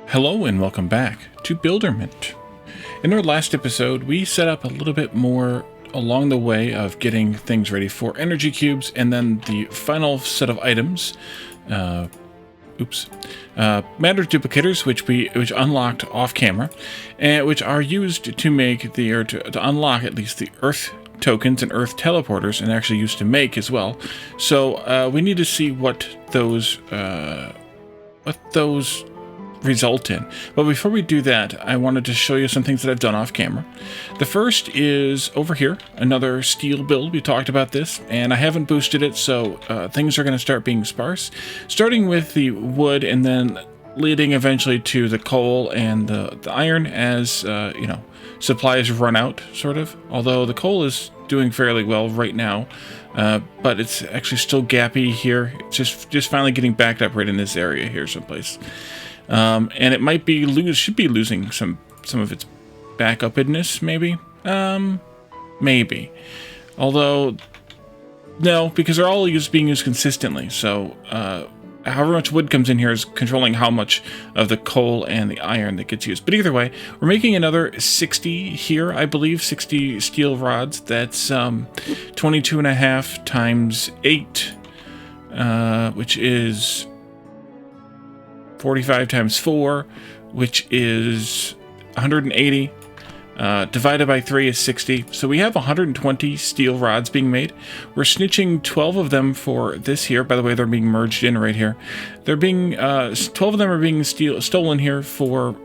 Hello and welcome back to Builderment. In our last episode, we set up a little bit more along the way of getting things ready for energy cubes, and then the final set of items, Matter Duplicators, which unlocked off camera, and which are used to make to unlock at least the Earth tokens and Earth teleporters, and actually used to make as well. So we need to see what those result in. But before we do that, I wanted to show you some things that I've done off camera. The first is over here, another steel build. We talked about this, and I haven't boosted it, so things are going to start being sparse, starting with the wood and then leading eventually to the coal and the iron as supplies run out, sort of. Although the coal is doing fairly well right now, but it's actually still gappy here. It's just finally getting backed up right in this area here someplace. And it might be should be losing some of its backupness, maybe. Maybe. Although, no, because they're all being used consistently. So, however much wood comes in here is controlling how much of the coal and the iron that gets used. But either way, we're making another 60 here, I believe, 60 steel rods. That's 22.5 times 8, which is 45 times 4, which is 180. Divided by 3 is 60. So we have 120 steel rods being made. We're snitching 12 of them for this here. By the way, they're being merged in right here. They're being 12 of them are being stolen here for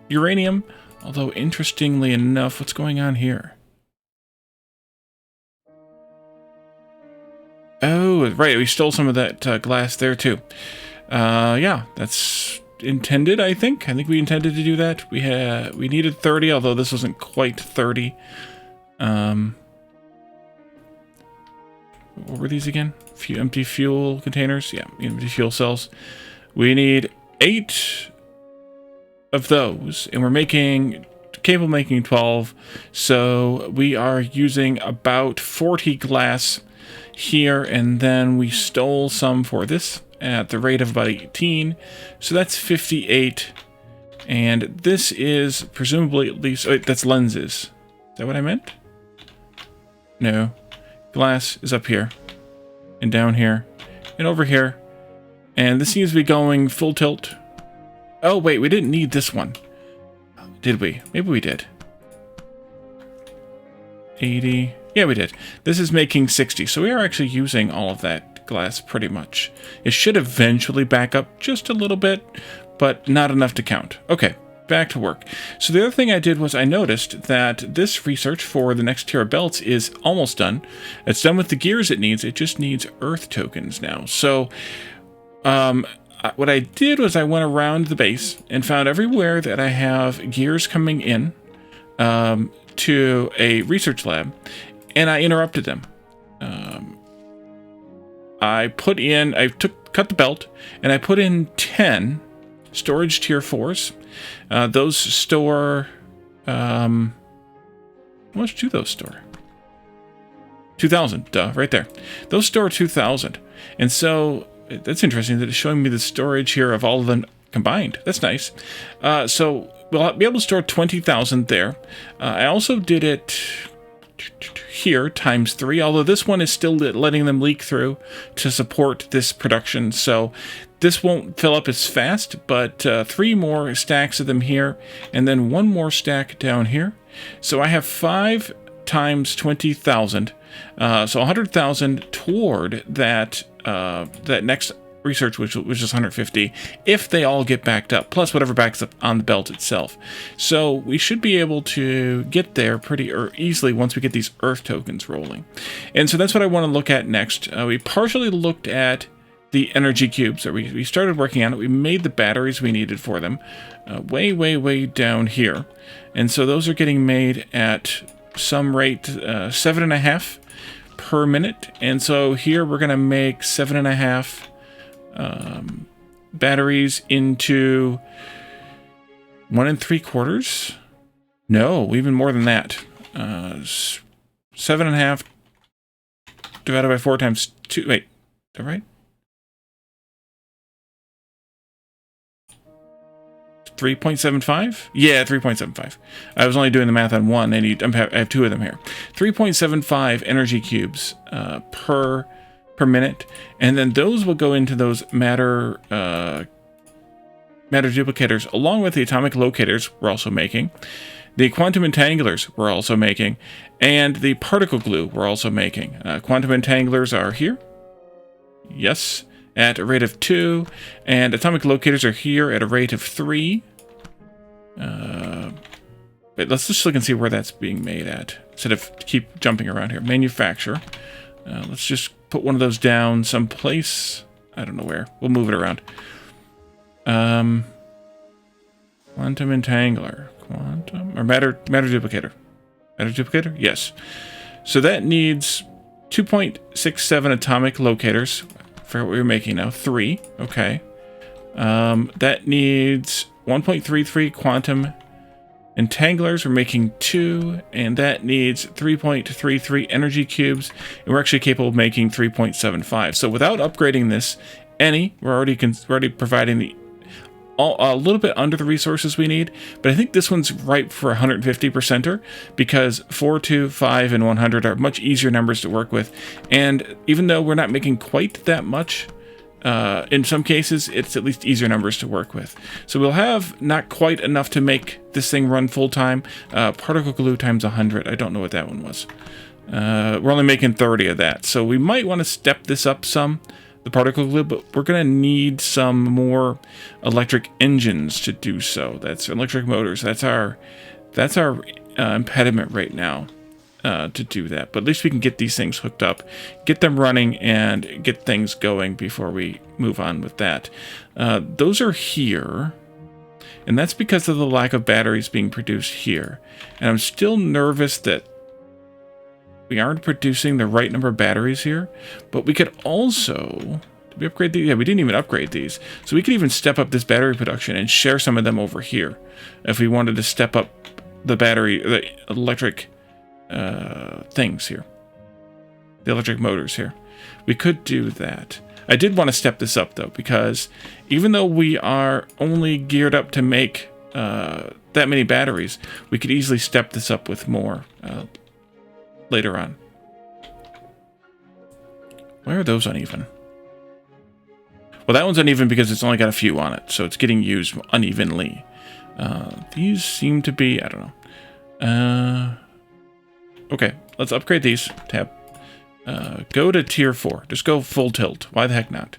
uranium. Although interestingly enough, what's going on here? Oh, right, we stole some of that glass there too. Yeah, that's intended, I think. I think we intended to do that. We needed 30, although this wasn't quite 30. What were these again? Empty fuel containers? Yeah, empty fuel cells. We need 8 of those, and we're capable of making 12. So we are using about 40 glass here, and then we stole some for this at the rate of about 18, so that's 58, and this is presumably at least, that's lenses. Is that what I meant? No. Glass is up here, and down here, and over here, and this seems to be going full tilt. Oh wait, we didn't need this one. Did we? Maybe we did. 80, yeah we did. This is making 60, so we are actually using all of that glass pretty much. It should eventually back up just a little bit, but not enough to count. Okay, back to work. So the other thing I did was I noticed that this research for the next tier of belts is almost done. It's done with the gears it needs. It just needs Earth tokens now. So what I did was I went around the base and found everywhere that I have gears coming in to a research lab, and I interrupted them. I cut the belt, and I put in 10 storage tier 4s. Those store, how much do those store? 2,000, duh, right there. Those store 2,000. And so, that's interesting that it's showing me the storage here of all of them combined. That's nice. So, we'll be able to store 20,000 there. I also did it here times 3, although this one is still letting them leak through to support this production, so this won't fill up as fast, but 3 more stacks of them here, and then 1 more stack down here. So I have 5 times 20,000, so 100,000 toward that next research, which is 150, if they all get backed up, plus whatever backs up on the belt itself. So we should be able to get there pretty easily once we get these Earth tokens rolling. And so that's what I want to look at next. We partially looked at the energy cubes that we started working on it. We made the batteries we needed for them way down here. And so those are getting made at some rate 7.5 per minute. And so here we're going to make 7.5 batteries into 1 3/4. No, even more than that. 7.5 divided by 4 times 2. Wait, is that right? 3.75? Yeah, 3.75. I was only doing the math on one, and I have two of them here. 3.75 energy cubes per minute, and then those will go into those matter duplicators, along with the atomic locators we're also making, the quantum entanglers we're also making, and the particle glue we're also making. Quantum entanglers are here. Yes. At a rate of 2, and atomic locators are here at a rate of 3. But let's just look and see where that's being made at, instead of keep jumping around here. Manufacture. Let's just put one of those down someplace. I don't know where. We'll move it around. Quantum entangler. Quantum, or matter duplicator. Matter duplicator? Yes. So that needs 2.67 atomic locators. For what we're making now, 3. Okay. That needs 1.33 quantum entanglers. We're making 2, and that needs 3.33 energy cubes. And we're actually capable of making 3.75. So without upgrading this we're already providing a little bit under the resources we need, but I think this one's ripe for 150%er because 4, 2, 5, and 100 are much easier numbers to work with. And even though we're not making quite that much, in some cases, it's at least easier numbers to work with. So we'll have not quite enough to make this thing run full-time. Particle glue times 100. I don't know what that one was. We're only making 30 of that. So we might want to step this up some, the particle glue, but we're going to need some more electric engines to do so. That's electric motors. That's our impediment right now to do that. But at least we can get these things hooked up, get them running, and get things going before we move on with that. Those are here, and that's because of the lack of batteries being produced here. And I'm still nervous that we aren't producing the right number of batteries here, but we could also, did we upgrade these? Yeah, we didn't even upgrade these. So we could even step up this battery production and share some of them over here if we wanted to step up the electric things here, the electric motors here. We could do that. I did want to step this up though, because even though we are only geared up to make that many batteries, we could easily step this up with more later on. Why are those uneven? Well, that one's uneven because it's only got a few on it, so it's getting used unevenly. These seem to be, I don't know. Okay, let's upgrade these. Tab. Go to tier 4. Just go full tilt. Why the heck not?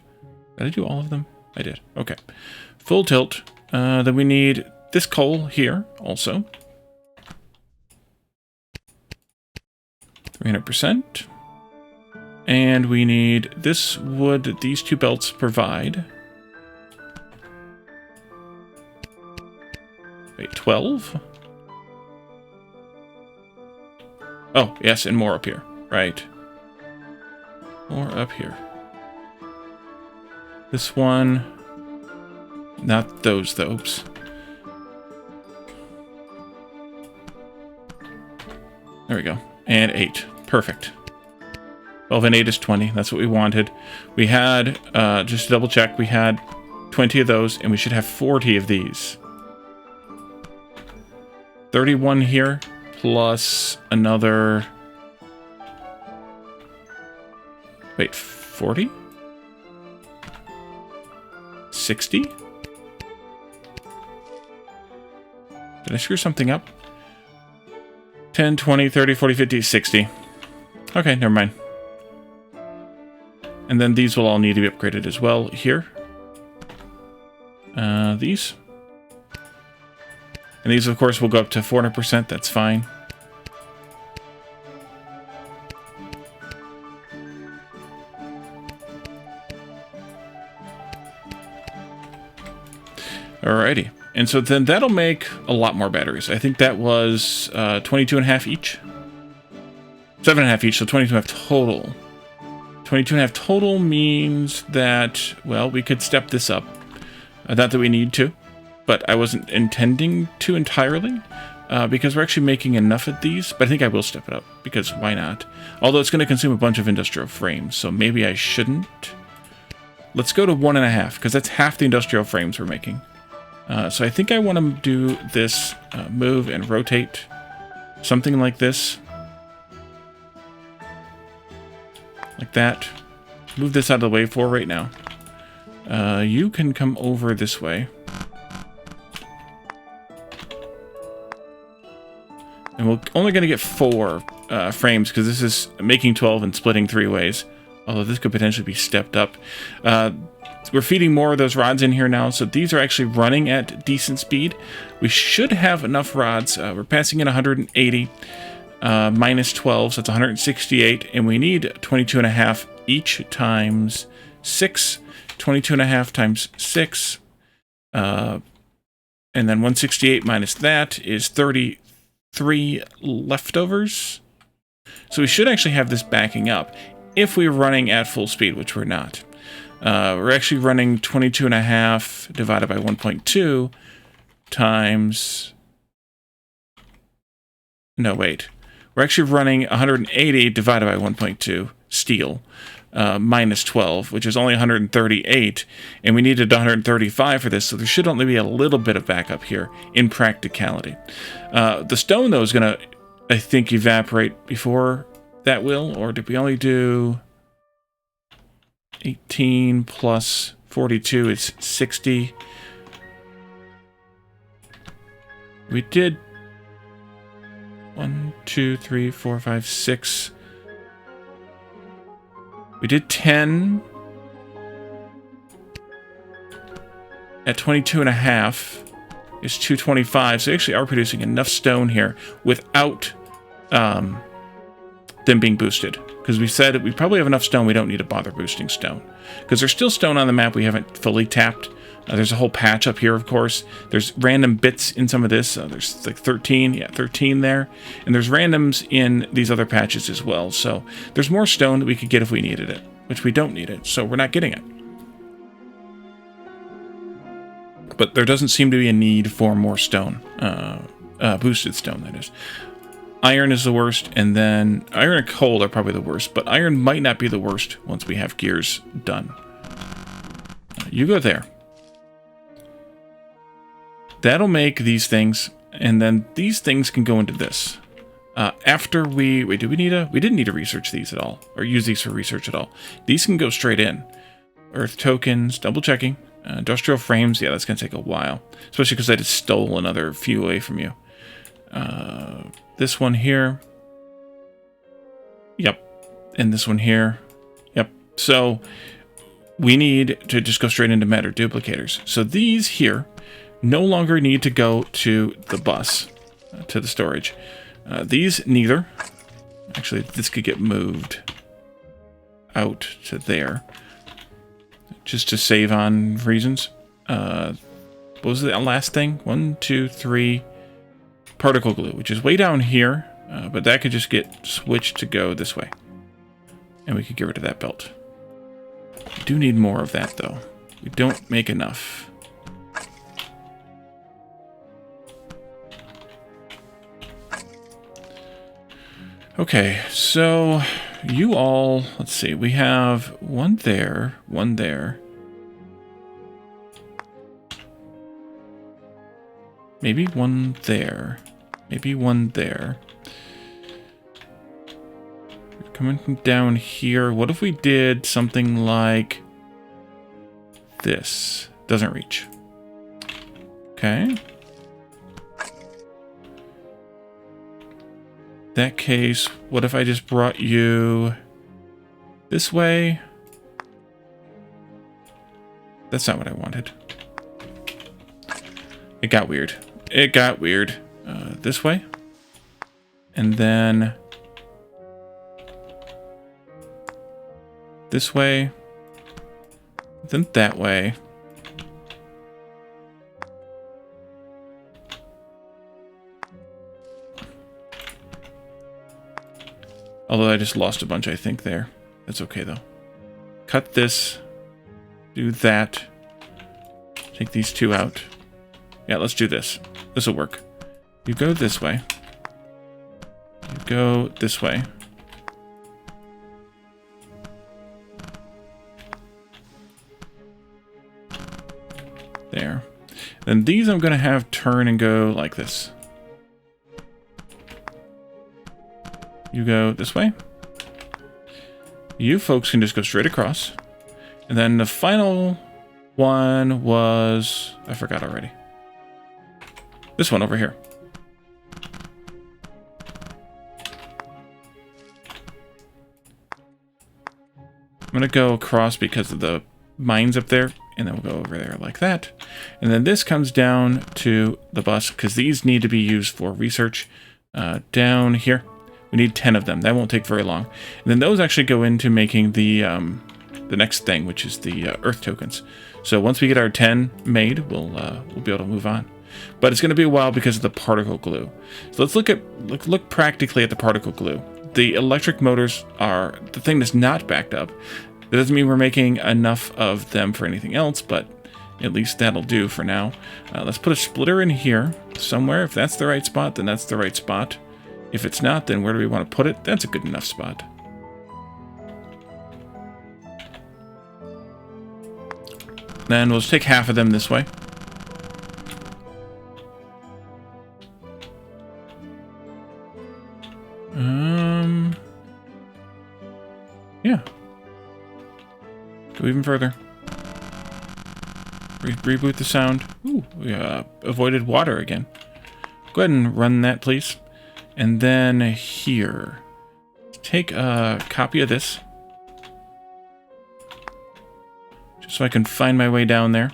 Did I do all of them? I did. Okay. Full tilt. Then we need this coal here also. 300%. And we need this wood that these two belts provide. Wait, 12? Oh, yes, and more up here. Right. More up here. This one. Not those, though. Oops. There we go. And 8. Perfect. 12 and 8 is 20. That's what we wanted. We had, just to double check, we had 20 of those, and we should have 40 of these. 31 here, plus another... Wait, 40? 60? Did I screw something up? 10, 20, 30, 40, 50, 60. Okay, never mind. And then these will all need to be upgraded as well here. These. And these, of course, will go up to 400%. That's fine. Alrighty. And so then that'll make a lot more batteries. I think that was 22.5 each. 7.5 each, so 22.5 total. 22.5 total means that, well, we could step this up. Not that we need to, but I wasn't intending to entirely, because we're actually making enough of these, but I think I will step it up, because why not? Although it's going to consume a bunch of industrial frames, so maybe I shouldn't. Let's go to 1.5, because that's half the industrial frames we're making. So I think I want to do this move and rotate. Something like this. Like that. Move this out of the way for right now. You can come over this way. And we're only going to get 4 frames because this is making 12 and splitting 3 ways. Although this could potentially be stepped up. We're feeding more of those rods in here now, so these are actually running at decent speed. We should have enough rods. We're passing in 180 minus 12, so it's 168, and we need 22.5 each times 6. 22.5 times 6, and then 168 minus that is 33 leftovers. So we should actually have this backing up if we're running at full speed, which we're not. We're actually running 22.5 divided by 1.2 times... No, wait. We're actually running 180 divided by 1.2 steel minus 12, which is only 138, and we needed 135 for this, so there should only be a little bit of backup here in practicality. The stone, though, is going to, I think, evaporate before that will, or did we only do... 18 plus 42 is 60. We did 1, 2, 3, 4, 5, 6. We did 10 at 22.5 is 225. So we actually are producing enough stone here without them being boosted. Because we said we probably have enough stone, we don't need to bother boosting stone. Because there's still stone on the map we haven't fully tapped. There's a whole patch up here, of course. There's random bits in some of this. There's like 13, yeah, 13 there. And there's randoms in these other patches as well. So there's more stone that we could get if we needed it, which we don't need it, so we're not getting it. But there doesn't seem to be a need for more stone. Boosted stone, that is. Iron is the worst, and then iron and coal are probably the worst, but iron might not be the worst once we have gears done. You go there. That'll make these things, and then these things can go into this. After we... Wait, we didn't need to research these at all, or use these for research at all. These can go straight in. Earth tokens, double checking. Industrial frames, yeah, that's going to take a while. Especially because I just stole another few away from you. This one here. Yep. And this one here. Yep. So we need to just go straight into Matter Duplicators. So these here no longer need to go to the bus, to the storage. These neither. Actually, this could get moved out to there. Just to save on reasons. What was the last thing? 1, 2, 3... particle glue, which is way down here, but that could just get switched to go this way. And we could get rid of that belt. We do need more of that, though. We don't make enough. Okay, so you all, let's see, we have one there, one there. Maybe one there. Maybe one there. Coming from down here. What if we did something like this? Doesn't reach. Okay. That case, what if I just brought you this way? That's not what I wanted. It got weird. It got weird. This way. And then this way. Then that way. Although I just lost a bunch, I think, there. That's okay, though. Cut this. Do that. Take these two out. Yeah, let's do this. This will work. You go this way. You go this way. There. Then these I'm going to have turn and go like this. You go this way. You folks can just go straight across. And then the final one was... I forgot already. This one over here. I'm going to go across because of the mines up there. And then we'll go over there like that. And then this comes down to the bus because these need to be used for research. Down here. We need 10 of them. That won't take very long. And then those actually go into making the next thing, which is the Earth tokens. So once we get our 10 made, we'll be able to move on. But it's going to be a while because of the particle glue. So let's look practically at the particle glue. The electric motors are the thing that's not backed up. That doesn't mean we're making enough of them for anything else, but at least that'll do for now. Let's put a splitter in here somewhere. If that's the right spot, then that's the right spot. If it's not, then where do we want to put it? That's a good enough spot. Then we'll just take half of them this way. Yeah. Go even further. Reboot the sound. Ooh, we avoided water again. Go ahead and run that, please. And then here. Take a copy of this. Just so I can find my way down there.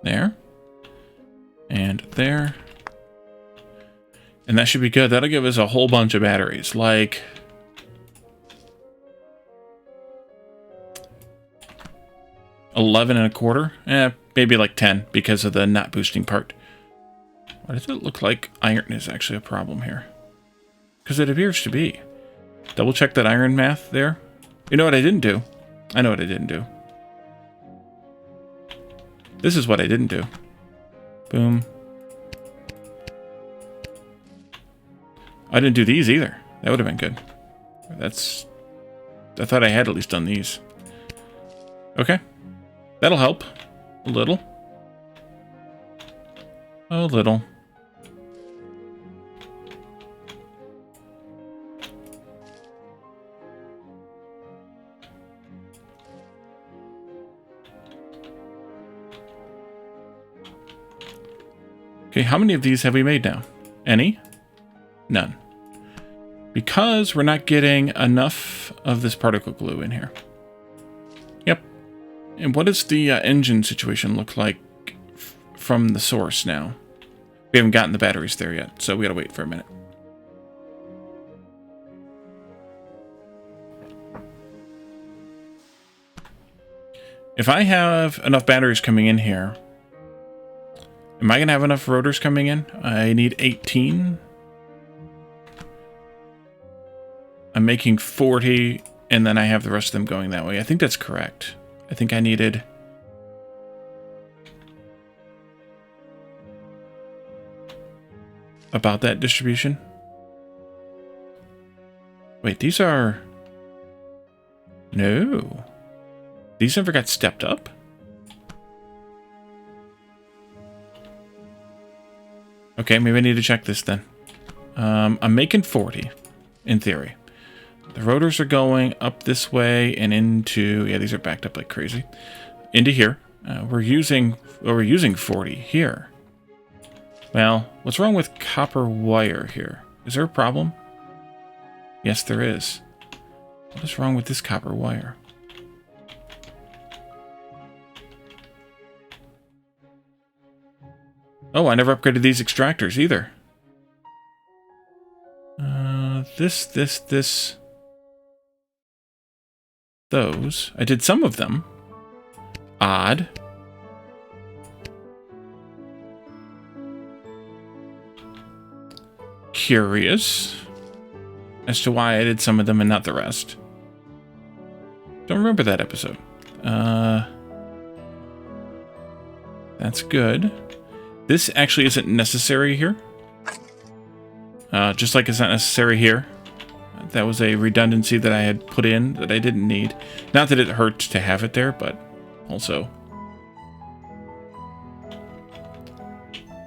There. And there. And that should be good. That'll give us a whole bunch of batteries. Like... 11 and a quarter? Maybe like 10 because of the not boosting part. Why does it look like iron is actually a problem here? Because it appears to be. Double check that iron math there. You know what I didn't do? I know what I didn't do. This is what I didn't do. Boom. I didn't do these either. That would have been good. I thought I had at least done these. Okay. That'll help. A little. A little. Okay, how many of these have we made now? Any? None. Because we're not getting enough of this particle glue in here. Yep. And what does the engine situation look like from the source now? We haven't gotten the batteries there yet, so we gotta wait for a minute. If I have enough batteries coming in here, am I gonna have enough rotors coming in? I need 18. I'm making 40, and then I have the rest of them going that way. I think that's correct. I think I needed... about that distribution. Wait, these are... No. These never got stepped up? Okay, maybe I need to check this then. I'm making 40, in theory. The rotors are going up this way and into... Yeah, these are backed up like crazy. Into here. We're using 40 here. Well, what's wrong with copper wire here? Is there a problem? Yes, there is. What is wrong with this copper wire? Oh, I never upgraded these extractors either. Those. I did some of them. Odd. Curious as to why I did some of them and not the rest. Don't remember that episode. That's good. This actually isn't necessary here. just like it's not necessary here. That was a redundancy that I had put in that I didn't need. Not that it hurt to have it there, but also.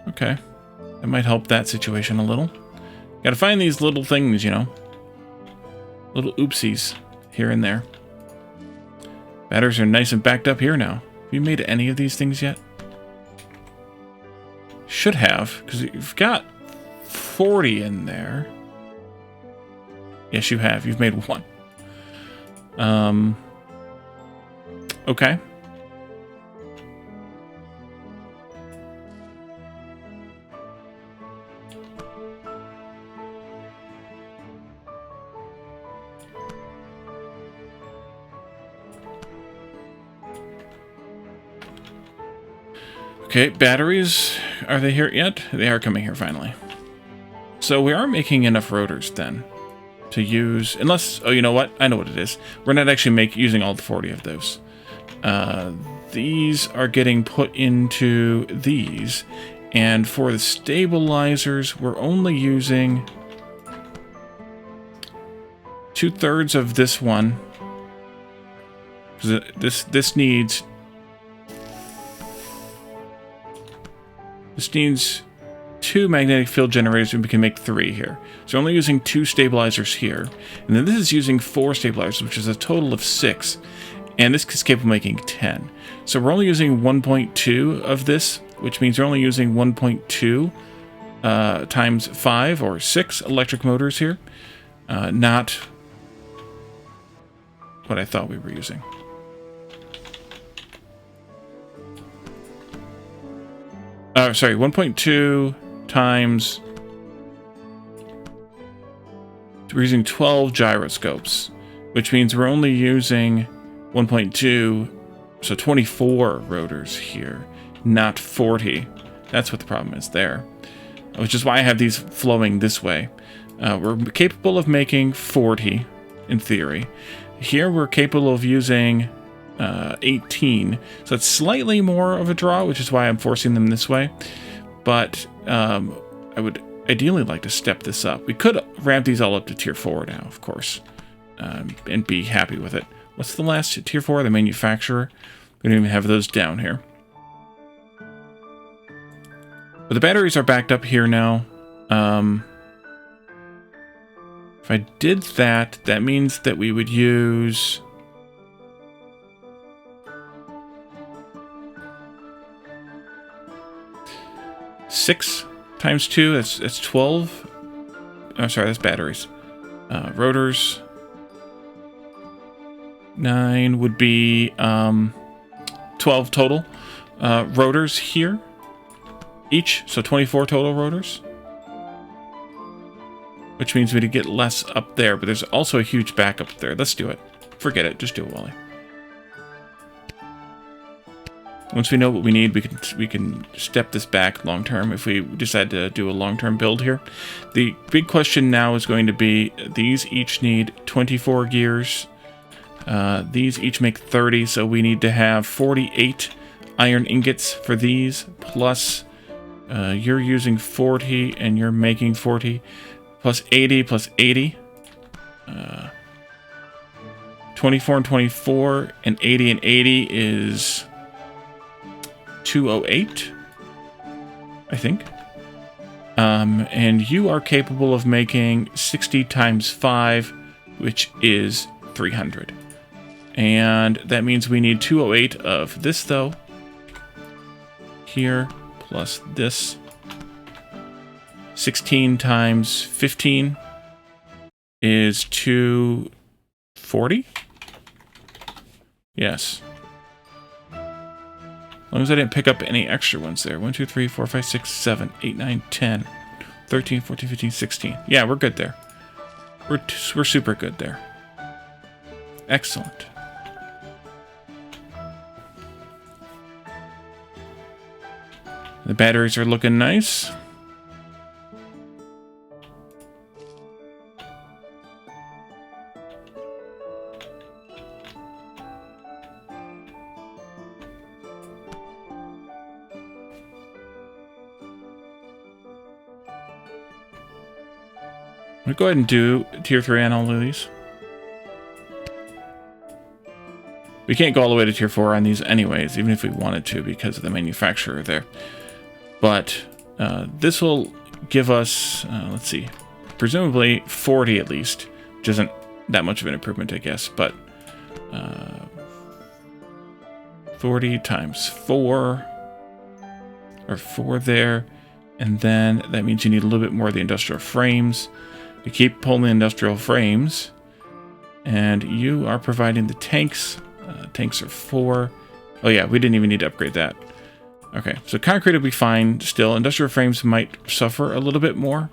Okay. That might help that situation a little. Gotta find these little things, you know. Little oopsies here and there. Batteries are nice and backed up here now. Have you made any of these things yet? Should have, because you've got 40 in there. Yes, you have. You've made one. Okay. Okay, batteries. Are they here yet? They are coming here finally. So we are making enough rotors then to use, unless, oh, you know what? I know what it is. We're not actually using all the 40 of those. These are getting put into these. And for the stabilizers, we're only using 2/3 of this one. This needs two magnetic field generators, and we can make 3 here. So we're only using 2 stabilizers here. And then this is using 4 stabilizers, which is a total of 6. And this is capable of making 10. So we're only using 1.2 of this, which means we're only using 1.2 times 5 or 6 electric motors here. Not what I thought we were using. Sorry, 1.2 times... We're using 12 gyroscopes, which means we're only using 1.2, so 24 rotors here, not 40. That's what the problem is there, which is why I have these flowing this way. We're capable of making 40, in theory. Here we're capable of using 18, so it's slightly more of a draw, which is why I'm forcing them this way. But I would ideally like to step this up. We could ramp these all up to tier 4 now, of course, and be happy with it. What's the last tier 4? The manufacturer. We don't even have those down here. But the batteries are backed up here now. If I did that, that means that we would use... Six times 2, that's 12. Oh, sorry, that's batteries. Rotors. 9 would be 12 total rotors here each, so 24 total rotors. Which means we'd get less up there, but there's also a huge backup there. Let's do it. Forget it, just do it, Wally. Once we know what we need, we can step this back long term if we decide to do a long-term build here. The big question now is going to be, these each need 24 gears. These each make 30, so we need to have 48 iron ingots for these, plus you're using 40 and you're making 40, plus 80 plus 80. 24 and 24 and 80 is 208, I think. And you are capable of making 60 times 5, which is 300. And that means we need 208 of this, though. Here, plus this. 16 times 15 is 240? Yes. As long as I didn't pick up any extra ones there. 1, 2, 3, 4, 5, 6, 7, 8, 9, 10, 13, 14, 15, 16. Yeah, we're good there. We're super good there. Excellent. The batteries are looking nice. We'll go ahead and do tier 3 on all of these. We can't go all the way to tier 4 on these anyways, even if we wanted to, because of the manufacturer there. But this will give us, let's see, presumably 40 at least, which isn't that much of an improvement, I guess, but 40 times 4, or 4 there, and then that means you need a little bit more of the industrial frames. You keep pulling the industrial frames, and you are providing the tanks. Tanks are 4. Oh yeah, we didn't even need to upgrade that. Okay, so concrete will be fine still. Industrial frames might suffer a little bit more.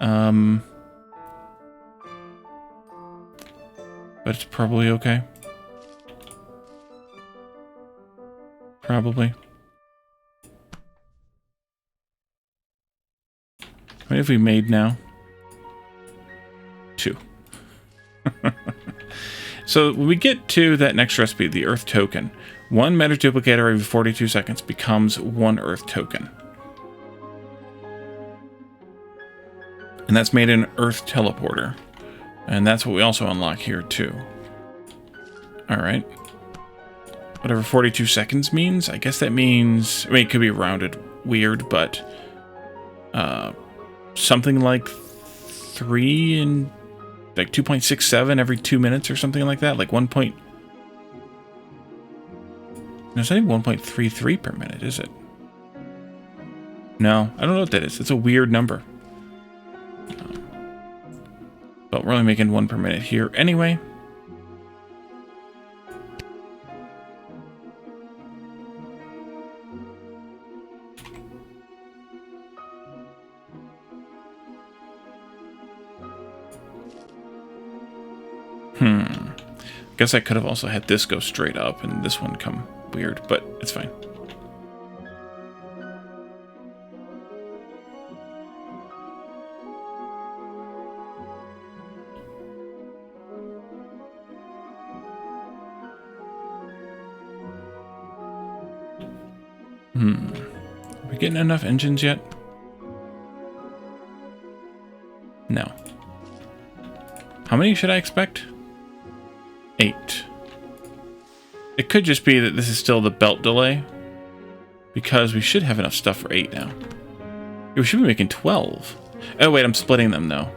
But it's probably okay. Probably. How many have we made now? 2. So when we get to that next recipe, the Earth token, 1 Matter Duplicator every 42 seconds becomes 1 Earth token. And that's made an Earth teleporter. And that's what we also unlock here too. Alright. Whatever 42 seconds means, I guess that means, I mean, it could be rounded weird, but something like 3 and like 2.67 every 2 minutes or something like that, like 1. No, it's not even 1.33 per minute, is it? No, I don't know what that is. It's a weird number. But we're only making 1 per minute here anyway. Guess I could have also had this go straight up and this one come weird, but it's fine. Are we getting enough engines yet? No. How many should I expect? 8. It could just be that this is still the belt delay, because we should have enough stuff for 8 now. We should be making 12. Oh wait, I'm splitting them though.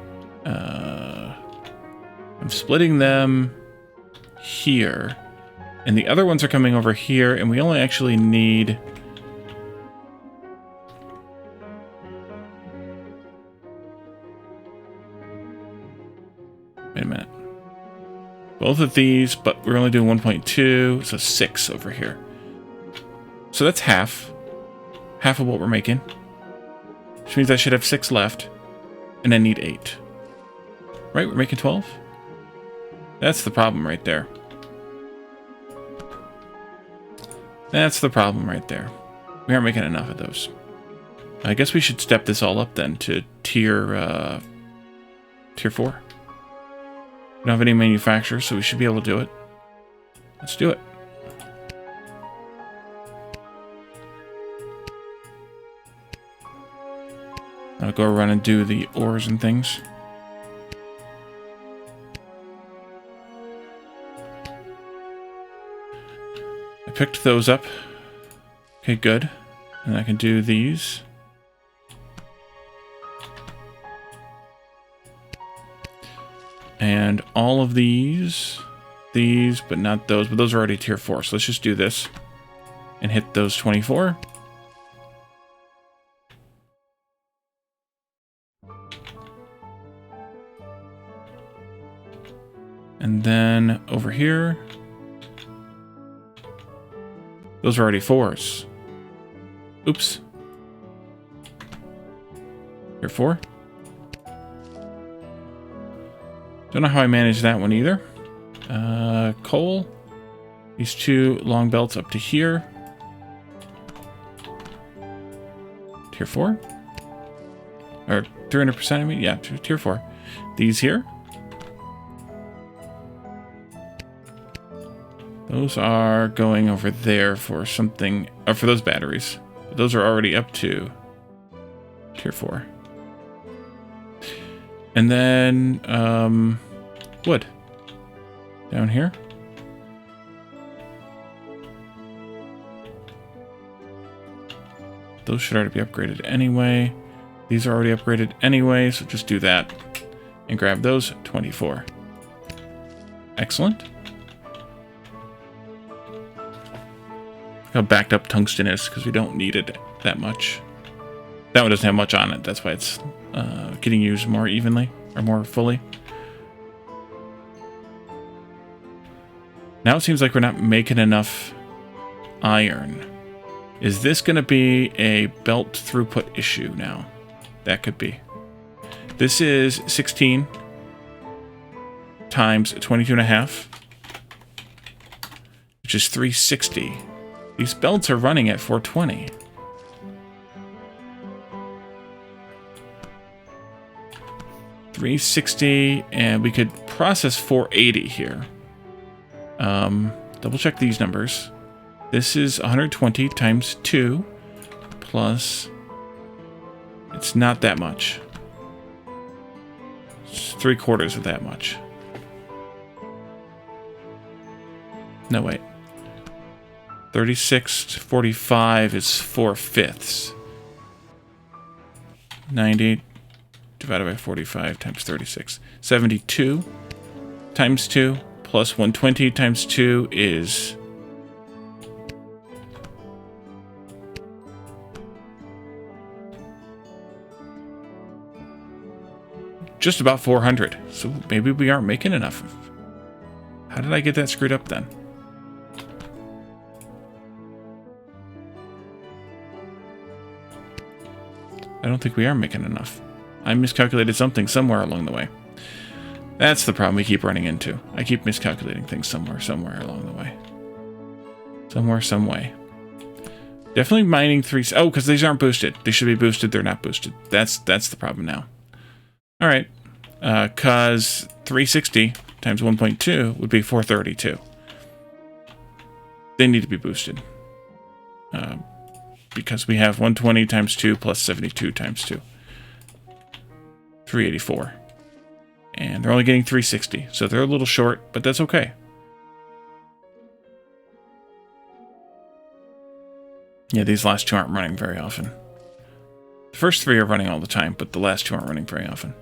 I'm splitting them here, and the other ones are coming over here, and we only actually need... Wait a minute. Both of these, but we're only doing 1.2, so 6 over here. So that's half. Half of what we're making. Which means I should have 6 left. And I need 8. Right, we're making 12? That's the problem right there. That's the problem right there. We aren't making enough of those. I guess we should step this all up then to tier 4. We don't have any manufacturers, so we should be able to do it. Let's do it. I'll go around and do the ores and things. I picked those up. Okay, good. And I can do these. And all of these, but not those, but those are already tier 4. So let's just do this and hit those 24. And then over here, those are already 4s. Oops. Tier 4. Don't know how I managed that one either. Coal. These 2 long belts up to here. Tier 4. Or 300%, I mean? Yeah, tier 4. These here. Those are going over there for something, for those batteries. But those are already up to tier 4. And then wood down here. Those should already be upgraded anyway. These are already upgraded anyway, so just do that and grab those. 24. Excellent. Look how backed up tungsten is, because we don't need it that much. That one doesn't have much on it. That's why it's getting used more evenly, or more fully. Now it seems like we're not making enough iron. Is this going to be a belt throughput issue now? That could be. This is 16 times 22.5, which is 360. These belts are running at 420. $360, and we could process 480 here. Double check these numbers. This is 120 times 2 plus... It's not that much. It's 3/4 of that much. No, wait. 36 to 45 is 4/5. 90 divided by 45 times 36. 72 times 2 plus 120 times 2 is... just about 400. So maybe we aren't making enough. How did I get that screwed up then? I don't think we are making enough. I miscalculated something somewhere along the way. That's the problem we keep running into. I keep miscalculating things somewhere along the way. Somewhere, some way. Definitely mining 3... Oh, because these aren't boosted. They should be boosted. They're not boosted. That's the problem now. All right. Because 360 times 1.2 would be 432. They need to be boosted. Because we have 120 times 2 plus 72 times 2. 384. And they're only getting 360. So they're a little short, but that's okay. Yeah, these last two aren't running very often. The first three are running all the time, but the last two aren't running very often.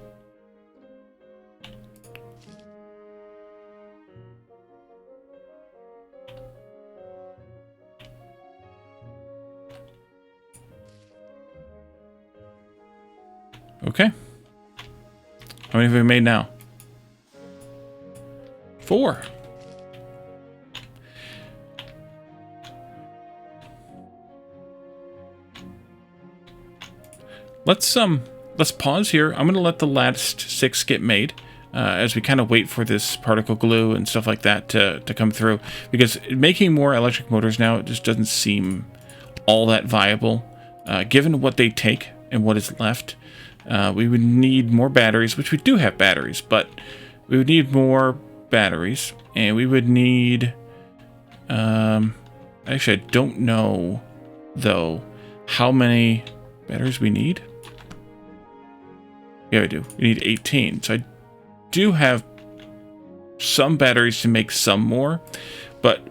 Okay. How many have we made now? 4. Let's pause here. I'm going to let the last 6 get made as we kind of wait for this particle glue and stuff like that to come through, because making more electric motors now, it just doesn't seem all that viable given what they take and what is left. We would need more batteries, which we do have batteries, but we would need more batteries, and we would need... actually, I don't know, though, how many batteries we need. Yeah, we do. We need 18. So I do have some batteries to make some more, but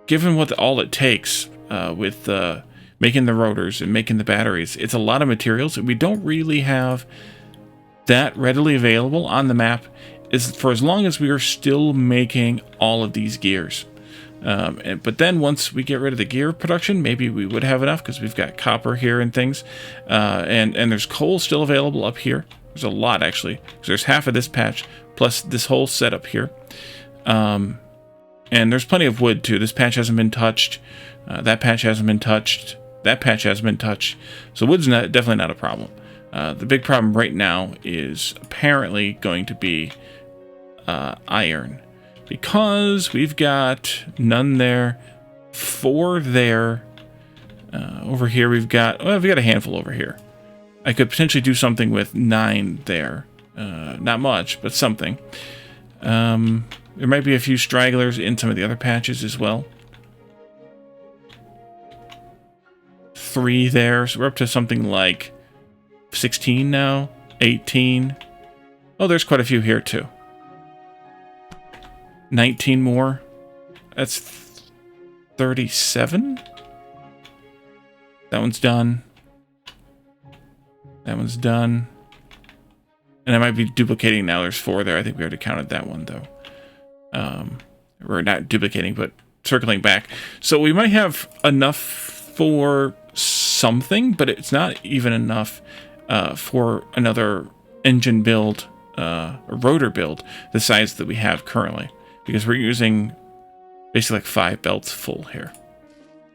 given what all it takes with making the rotors and making the batteries, it's a lot of materials, and we don't really have that readily available on the map for as long as we are still making all of these gears. But then once we get rid of the gear production, maybe we would have enough, because we've got copper here and things. And there's coal still available up here. There's a lot, actually, because there's half of this patch plus this whole setup here. And there's plenty of wood, too. This patch hasn't been touched. That patch hasn't been touched. That patch hasn't been touched. So wood's definitely not a problem. The big problem right now is apparently going to be iron, because we've got none there, 4 there. Over here we've got a handful over here. I could potentially do something with 9 there. Not much, but something. There might be a few stragglers in some of the other patches as well. 3 there, so we're up to something like 16 now, 18. Oh, there's quite a few here too. 19 more. That's 37. That one's done. That one's done. And I might be duplicating now. There's 4 there. I think we already counted that one though. We're not duplicating, but circling back. So we might have enough for something, but it's not even enough for another engine build, a rotor build, the size that we have currently, because we're using basically like 5 belts full here.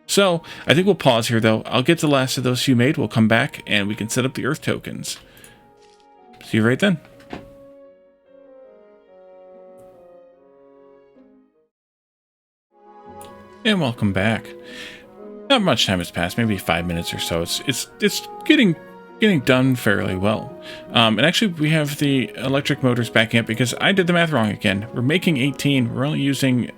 So I think we'll pause here though. I'll get the last of those few made. We'll come back and we can set up the Earth tokens. See you right then. And welcome back. Not much time has passed, maybe 5 minutes or so. It's getting done fairly well. And actually we have the electric motors backing up because I did the math wrong again. We're making 18. We're only using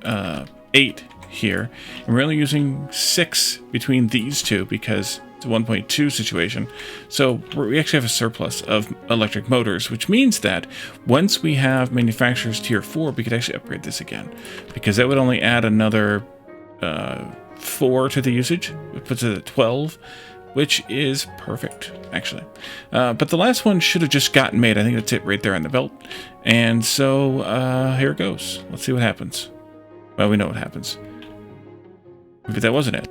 8 here. And we're only using 6 between these two because it's a 1.2 situation. So we actually have a surplus of electric motors, which means that once we have manufacturers tier 4, we could actually upgrade this again, because that would only add another 4 to the usage. It puts it at 12, which is perfect, actually. But the last one should have just gotten made. I think that's it right there on the belt. And so here it goes. Let's see what happens. Well, we know what happens. Maybe that wasn't it.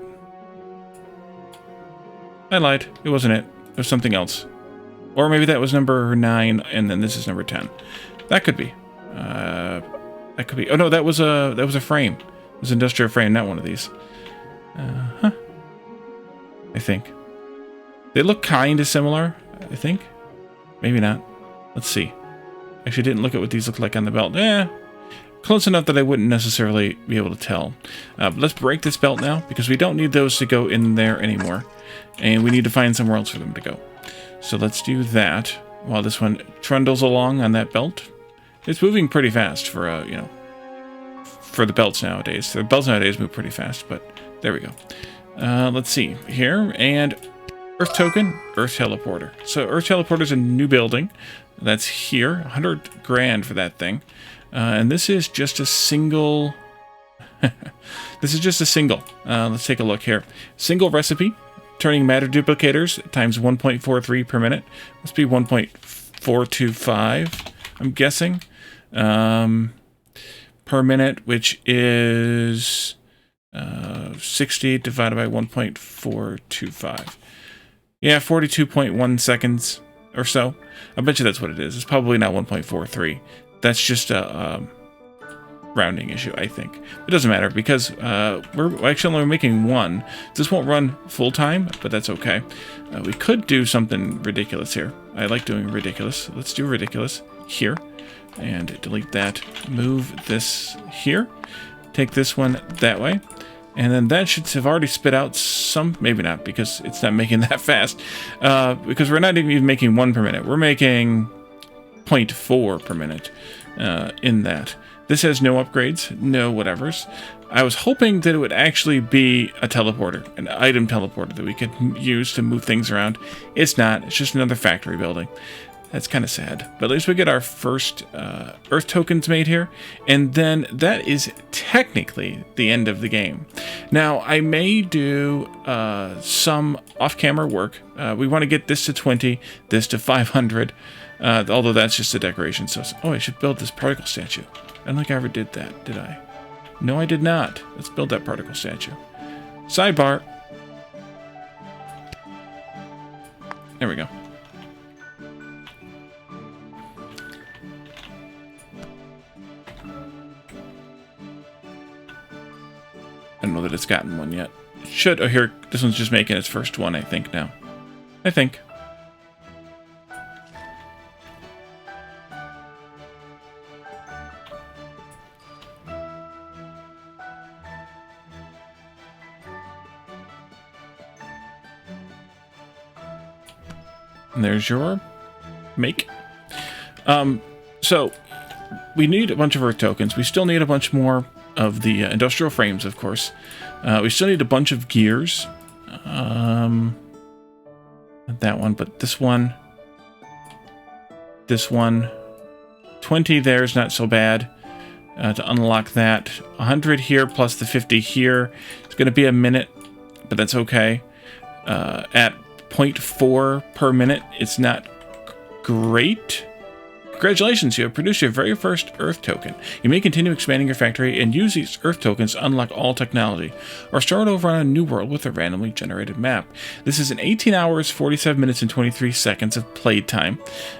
I lied. It wasn't it. It was something else. Or maybe that was number 9, and then this is number 10. That could be. That could be. Oh no, that was a frame. It was an industrial frame, not one of these. I think. They look kind of similar, I think. Maybe not. Let's see. Actually, didn't look at what these look like on the belt. Close enough that I wouldn't necessarily be able to tell. But let's break this belt now, because we don't need those to go in there anymore. And we need to find somewhere else for them to go. So let's do that while this one trundles along on that belt. It's moving pretty fast for, you know, for the belts nowadays. The belts nowadays move pretty fast, but there we go. Let's see here. And Earth token, Earth teleporter. So Earth teleporter is a new building. That's here. 100 grand for that thing. And this is just a single... this is just a single. Let's take a look here. Single recipe. Turning matter duplicators times 1.43 per minute. Must be 1.425, I'm guessing. Per minute, which is 60 divided by 1.425. Yeah, 42.1 seconds or so. I bet you that's what it is. It's probably not 1.43. That's just a rounding issue, I think. It doesn't matter because we're actually only making 1. This won't run full time, but that's okay. We could do something ridiculous here. I like doing ridiculous. Let's do ridiculous here and delete that. Move this here. Take this one that way. And then that should have already spit out some, maybe not, because it's not making that fast. Because we're not even making 1 per minute. We're making 0.4 per minute in that. This has no upgrades, no whatevers. I was hoping that it would actually be a teleporter, an item teleporter that we could use to move things around. It's not. It's just another factory building. That's kind of sad. But at least we get our first Earth tokens made here. And then that is technically the end of the game. Now, I may do some off-camera work. We want to get this to 20, this to 500. Although that's just a decoration. So, oh, I should build this particle statue. I don't think I ever did that, did I? No, I did not. Let's build that particle statue. Sidebar. There we go. I don't know that it's gotten one yet. It should. Oh, here. This one's just making its first one, I think, now. I think. And there's your make. So we need a bunch of Earth tokens. We still need a bunch more of the industrial frames, of course. We still need a bunch of gears. Not that one, but this one, 20 there is not so bad to unlock that. 100 here plus the 50 here. It's going to be a minute, but that's okay. At 0.4 per minute, it's not great. Congratulations, you have produced your very first Earth token. You may continue expanding your factory and use these Earth tokens to unlock all technology, or start over on a new world with a randomly generated map. This is an 18 hours, 47 minutes, and 23 seconds of playtime.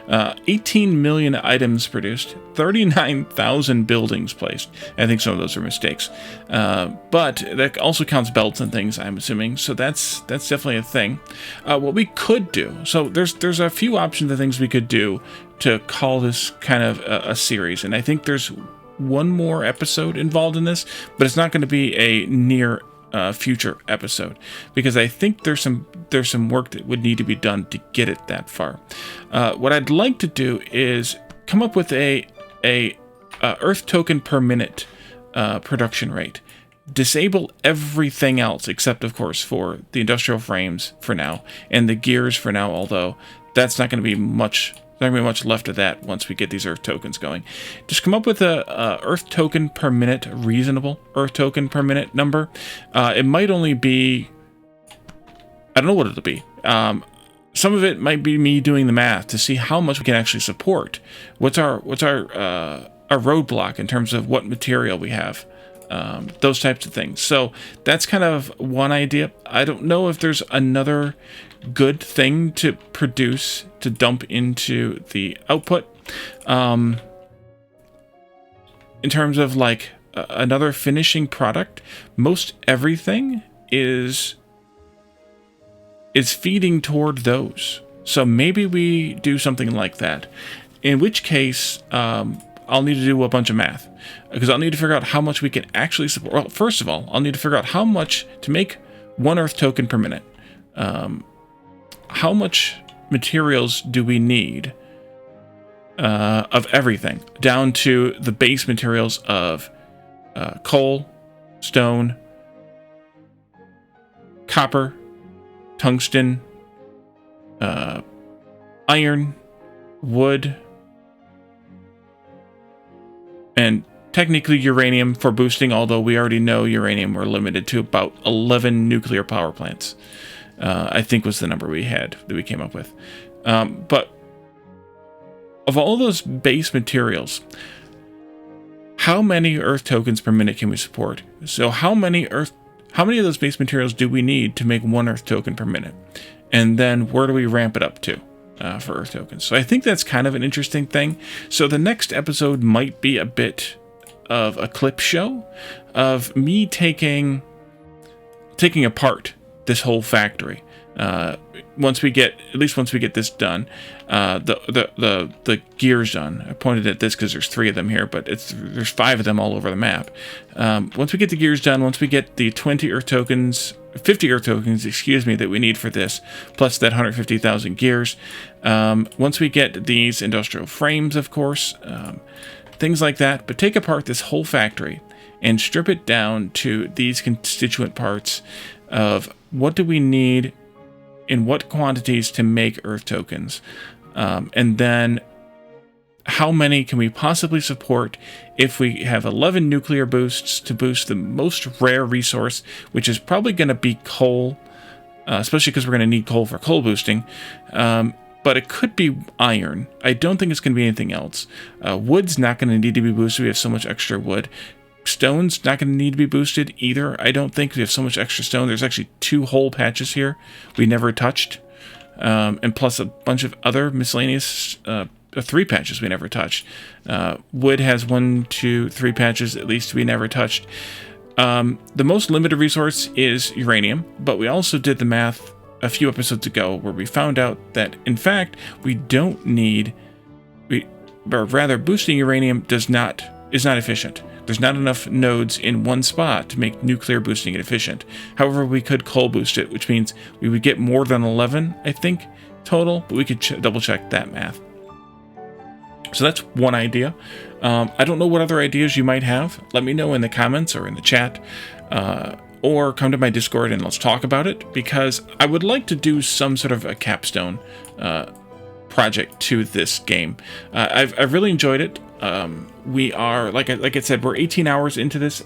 18 million items produced, 39,000 buildings placed. I think some of those are mistakes. But that also counts belts and things, I'm assuming, so that's definitely a thing. What we could do, so there's a few options of things we could do to call this kind of a series, and I think there's one more episode involved in this, but it's not going to be a near future episode, because I think there's some work that would need to be done to get it that far. What I'd like to do is come up with a Earth token per minute production rate. Disable everything else except, of course, for the industrial frames for now and the gears for now, although that's not going to be much. There's not going to be much left of that once we get these Earth tokens going. Just come up with a Earth token per minute, reasonable Earth token per minute number. It might only be, I don't know what it'll be. Some of it might be me doing the math to see how much we can actually support. What's our roadblock in terms of what material we have. Those types of things. So that's kind of one idea. I don't know if there's another good thing to produce to dump into the output. In terms of like another finishing product, most everything is feeding toward those. So maybe we do something like that. In which case, I'll need to do a bunch of math, because I'll need to figure out how much we can actually support. Well, first of all, I'll need to figure out how much to make one Earth token per minute. How much materials do we need of everything, down to the base materials of coal, stone, copper, tungsten, iron, wood, and technically uranium for boosting, although we already know uranium we're limited to about 11 nuclear power plants. I think was the number that we came up with. But of all those base materials, how many Earth tokens per minute can we support? So how many of those base materials do we need to make one Earth token per minute? And then where do we ramp it up to for Earth tokens? So I think that's kind of an interesting thing. So the next episode might be a bit of a clip show of me taking apart this whole factory. Once we get this done, the gears done. I pointed at this because there's 3 of them here, but there's 5 of them all over the map. Once we get the gears done, once we get the 50 Earth tokens, that we need for this, plus that 150,000 gears. Once we get these industrial frames, of course, things like that. But take apart this whole factory and strip it down to these constituent parts of what do we need in what quantities to make Earth tokens, and then how many can we possibly support if we have 11 nuclear boosts to boost the most rare resource, which is probably going to be coal, especially because we're going to need coal for coal boosting, but it could be iron. I don't think it's going to be anything else. Wood's not going to need to be boosted. We have so much extra wood. Stone's not going to need to be boosted either. I don't think we have so much extra stone. There's actually 2 whole patches here we never touched, and plus a bunch of other miscellaneous 3 patches we never touched. Wood has 1, 2, 3 patches at least we never touched. The most limited resource is uranium, but we also did the math a few episodes ago where we found out that in fact we don't need, or rather boosting uranium is not efficient. There's not enough nodes in one spot to make nuclear boosting it efficient. However, we could coal boost it, which means we would get more than 11, I think, total, but we could double check that math. So that's one idea. I don't know what other ideas you might have. Let me know in the comments or in the chat, or come to my Discord and let's talk about it, because I would like to do some sort of a capstone project to this game. I've really enjoyed it. We are, like I said, we're 18 hours into this.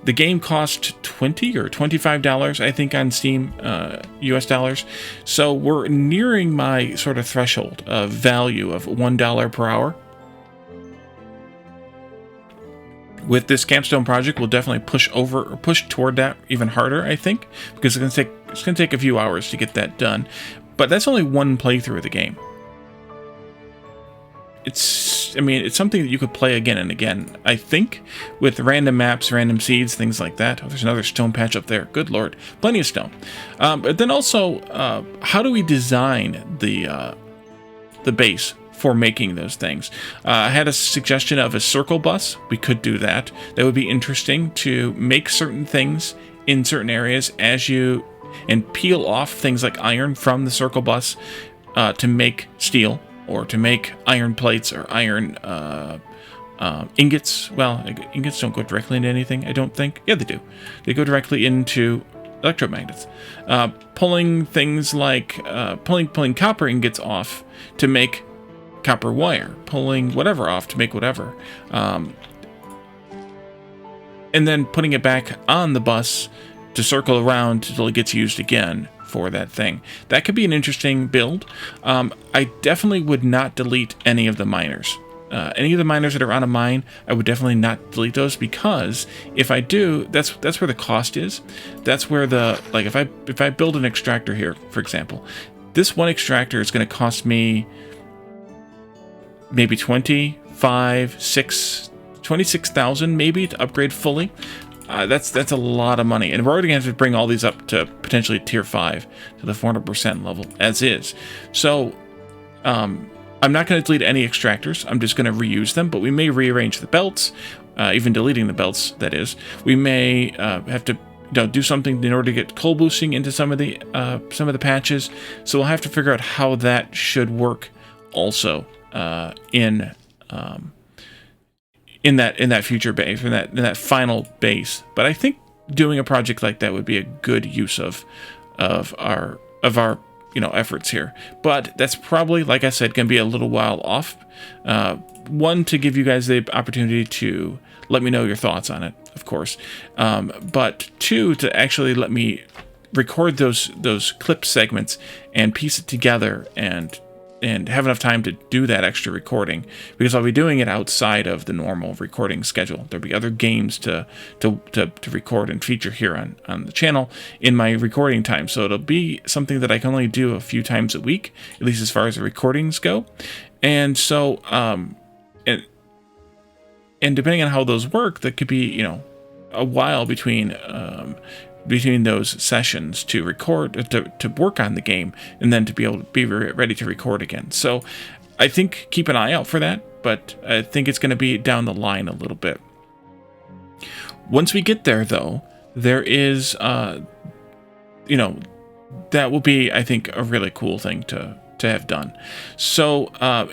The game cost $20 or $25, I think, on Steam, US dollars. So we're nearing my sort of threshold of value of $1 per hour. With this capstone project, we'll definitely push toward that even harder, I think, because it's gonna take a few hours to get that done. But that's only one playthrough of the game. It's something that you could play again and again, I think, with random maps, random seeds, things like that. Oh, there's another stone patch up there. Good lord, plenty of stone. But then also, how do we design the base for making those things? I had a suggestion of a circle bus. We could do that. That would be interesting to make certain things in certain areas and peel off things like iron from the circle bus to make steel, or to make iron plates or iron ingots. Well, ingots don't go directly into anything, I don't think. Yeah, they do. They go directly into electromagnets. Pulling things like pulling copper ingots off to make copper wire, pulling whatever off to make whatever, and then putting it back on the bus to circle around until it gets used again for that thing. That could be an interesting build. I definitely would not delete any of the miners. Any of the miners that are on a mine, I would definitely not delete those, because if I do, that's where the cost is. That's where if I build an extractor here, for example, this one extractor is going to cost me maybe 26,000 maybe to upgrade fully. That's a lot of money, and we're already going to have to bring all these up to potentially tier 5 to the 400% level as is. So I'm not going to delete any extractors. I'm just going to reuse them, but we may rearrange the belts, even deleting the belts, that is. We may have to do something in order to get coal boosting into some of the patches. So we'll have to figure out how that should work also in that future base, in that final base. But I think doing a project like that would be a good use of our efforts here. But that's probably, like I said, going to be a little while off. One, to give you guys the opportunity to let me know your thoughts on it, of course. But two, to actually let me record those clip segments and piece it together and have enough time to do that extra recording, because I'll be doing it outside of the normal recording schedule. There'll be other games to record and feature here on the channel in my recording time. So it'll be something that I can only do a few times a week, at least as far as the recordings go. And so, and depending on how those work, that could be, a while between those sessions to record, to work on the game, and then to be able to be ready to record again. So I think keep an eye out for that, but I think it's going to be down the line a little bit. Once we get there, though, there is, that will be, I think, a really cool thing to have done. So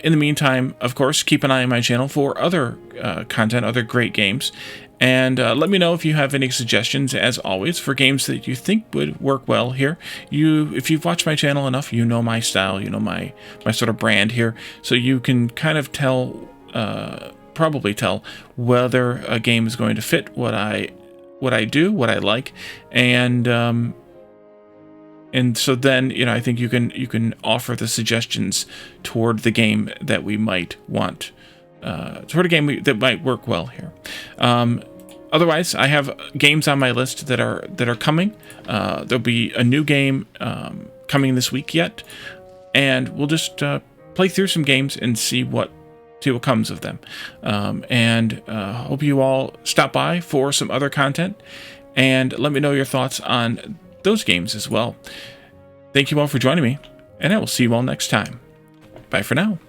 in the meantime, of course, keep an eye on my channel for other content, other great games. And let me know if you have any suggestions, as always, for games that you think would work well here. If you've watched my channel enough, you know my style, you know my sort of brand here, so you can kind of probably tell whether a game is going to fit what I do, what I like, and so then I think you can offer the suggestions toward the game that we might want. Toward a game that might work well here. Otherwise, I have games on my list that are coming. There'll be a new game coming this week yet, and we'll just play through some games and see what comes of them. And hope you all stop by for some other content, and let me know your thoughts on those games as well. Thank you all for joining me, and I will see you all next time. Bye for now.